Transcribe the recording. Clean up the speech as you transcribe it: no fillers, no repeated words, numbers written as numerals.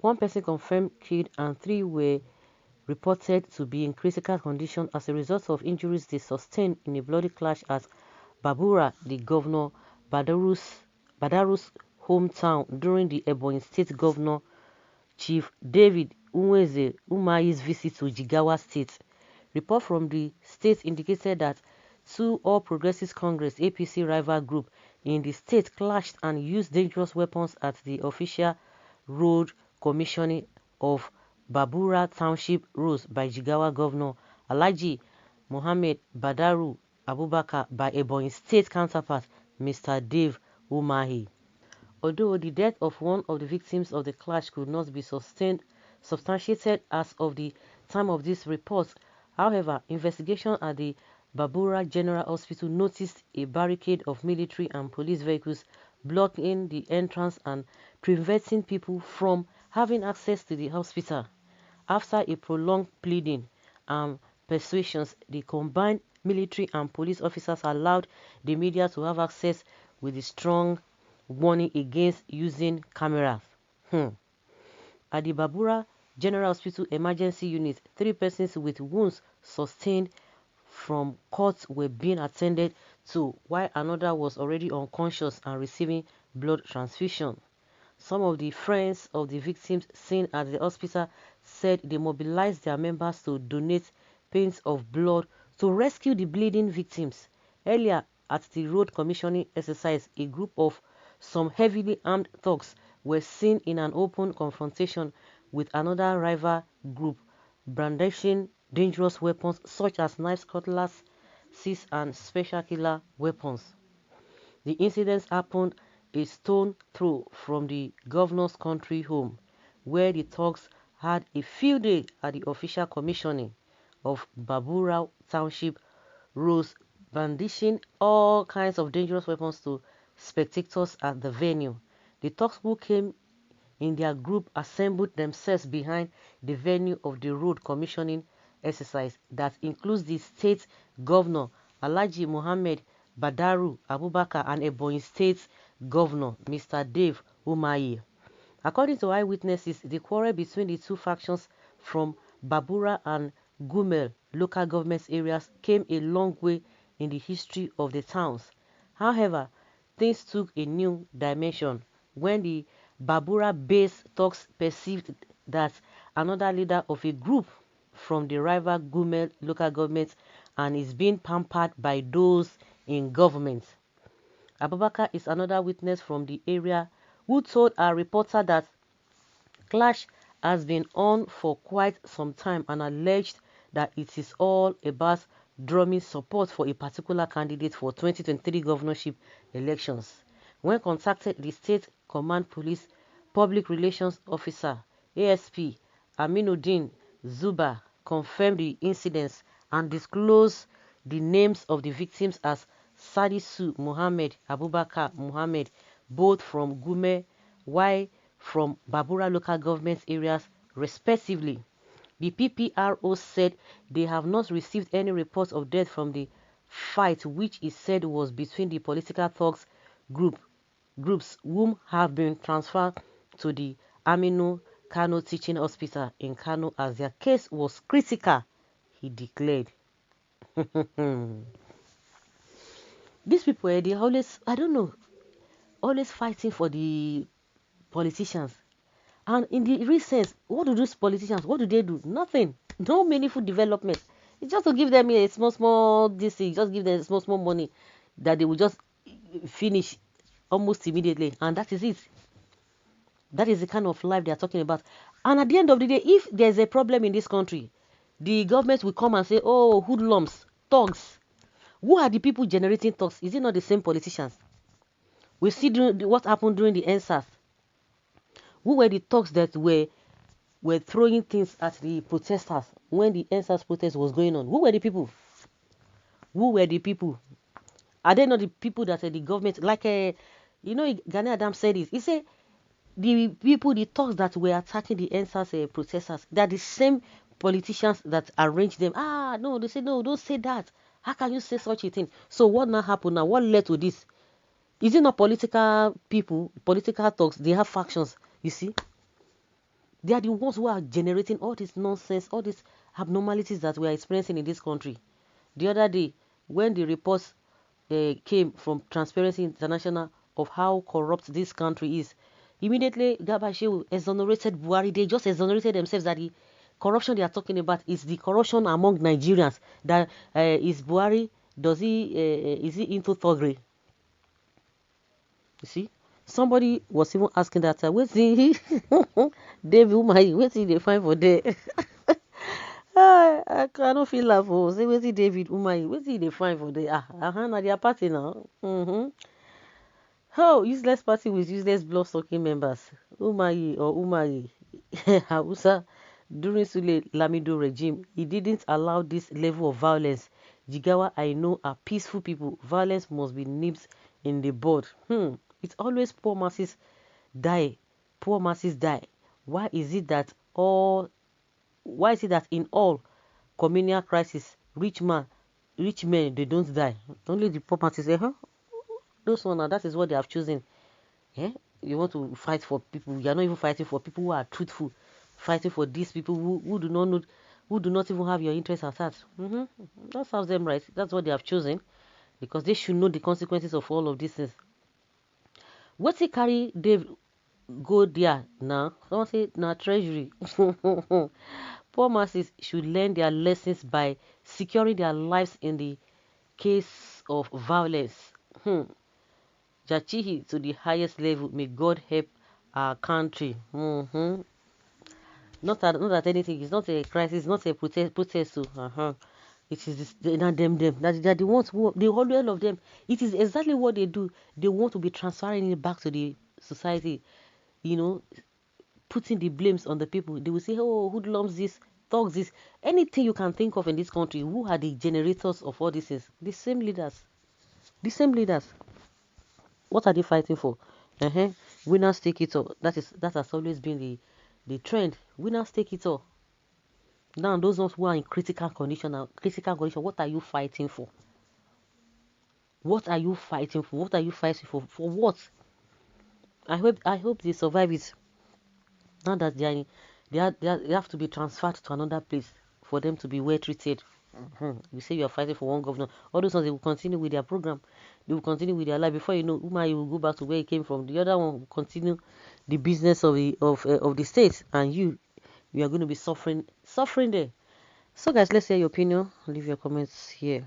One person confirmed killed and 3 were reported to be in critical condition as a result of injuries they sustained in a bloody clash at Babura, the Governor Badaru's hometown during the Ebonyi State Governor Chief David Umahi's visit to Jigawa State. Report from the state indicated that 2 All Progressives Congress (APC) rival groups in the state clashed and used dangerous weapons at the official road commissioning of Babura Township roads by Jigawa Governor Alhaji Mohammed Badaru Abubakar by Ebonyi State counterpart Mr. Dave Umahi. Although the death of one of the victims of the clash could not be substantiated as of the time of this report, however, investigation at the Babura General Hospital noticed a barricade of military and police vehicles blocking the entrance and preventing people from having access to the hospital. After a prolonged pleading and persuasions, the combined military and police officers allowed the media to have access with a strong warning against using cameras. At the Babura General Hospital Emergency Unit, 3 persons with wounds sustained from cuts were being attended to, while another was already unconscious and receiving blood transfusion. Some of the friends of the victims seen at the hospital said they mobilized their members to donate paints of blood to rescue the bleeding victims. Earlier, at the road commissioning exercise, a group of some heavily armed thugs were seen in an open confrontation with another rival group, brandishing dangerous weapons such as knives, cutlasses, and special killer weapons. The incidents happened a stone throw from the governor's country home, where the thugs had a field day at the official commissioning of Babura Township roads, brandishing all kinds of dangerous weapons to spectators at the venue. The thugs who came in their group assembled themselves behind the venue of the road commissioning exercise that includes the state governor Alhaji Mohammed Badaru Abubakar and Ebonyi State Governor Mr. Dave Umahi. According to eyewitnesses, the quarrel between the 2 factions from Babura and Gumel local government areas came a long way in the history of the towns. However, things took a new dimension when the Babura-based thugs perceived that another leader of a group from the rival Gumel local government and is being pampered by those in government. Abubakar is another witness from the area who told our reporter that clash has been on for quite some time and alleged that it is all about drumming support for a particular candidate for 2023 governorship elections. When contacted, the State Command Police Public Relations Officer ASP Aminuddin Zuba confirmed the incidents and disclosed the names of the victims as Sadisu Muhammad Abubakar Muhammad, both from Gume, while from Babura local government areas respectively. The PPRO said they have not received any reports of death from the fight, which is said was between the political thugs groups whom have been transferred to the Aminu Kano Teaching Hospital in Kano as their case was critical, he declared. These people, they always, I don't know, always fighting for the politicians. And in the recent, what do those politicians, what do they do? Nothing. No meaningful development. It's just to give them a small this thing, just give them small money that they will just finish almost immediately. And that is it. That is the kind of life they are talking about. And at the end of the day, if there's a problem in this country, the government will come and say, oh, hoodlums, thugs. Who are the people generating thugs? Is it not the same politicians? We see what happened during the NSAS. Who were the thugs that were throwing things at the protesters when the NSAS protest was going on? Who were the people? Who were the people? Are they not the people that the government, like, Gani Adams said it. He said, the people, the thugs that were attacking the NSAS protesters, they are the same politicians that arranged them. No, they say, no, don't say that. How can you say such a thing? So what now happened now? What led to this? Is it not political people, political thugs? They have factions, you see. They are the ones who are generating all this nonsense, all these abnormalities that we are experiencing in this country. The other day, when the reports came from Transparency International of how corrupt this country is, immediately Gabashew exonerated Buhari. They just exonerated themselves that the corruption they are talking about is the corruption among Nigerians. That is Buhari. Does he is he into thuggery? You see, somebody was even asking that what's he David Umahi, what's he they find for there? I cannot feel laugh. Oh, say what's he David Umahi, what's he they find for there? Now they are party now. Oh, useless party with useless blood-sucking members. Umahi or Umahi, Hausa, during Sule Lamido regime, he didn't allow this level of violence. Jigawa, I know, are peaceful people. Violence must be nipped in the bud. It's always poor masses die. Poor masses die. Why is it that in all communal crisis, rich men, they don't die? Only the poor masses say, huh? Those one, that is what they have chosen. Yeah? You want to fight for people. You are not even fighting for people who are truthful. Fighting for these people who do not know, who do not even have your interest at heart. That serves them right. That's what they have chosen. Because they should know the consequences of all of these things. What's it carry Dave go there now? Someone say now treasury. Poor masses should learn their lessons by securing their lives in the case of violence. Jachihi to the highest level. May God help our country. Not that anything. It's not a crisis. It's not a protest. It is not them. They are the ones who the whole of them. It is exactly what they do. They want to be transferring it back to the society. Putting the blames on the people. They will say, "Oh, hoodlums this, thugs this, anything you can think of in this country. Who are the generators of all this? Is the same leaders. The same leaders. What are they fighting for? Winners take it all. That has always been the trend. Winners take it all. Now those ones who are in critical condition, what are you fighting for? What are you fighting for? What are you fighting for? For what? I hope they survive it. Now that they have to be transferred to another place for them to be well treated. You say you are fighting for one governor. All those ones, they will continue with their program. They will continue with their life. Before you know, Umahi will go back to where he came from. The other one will continue the business of the state, and you are going to be suffering there. So guys, let's hear your opinion. Leave your comments here.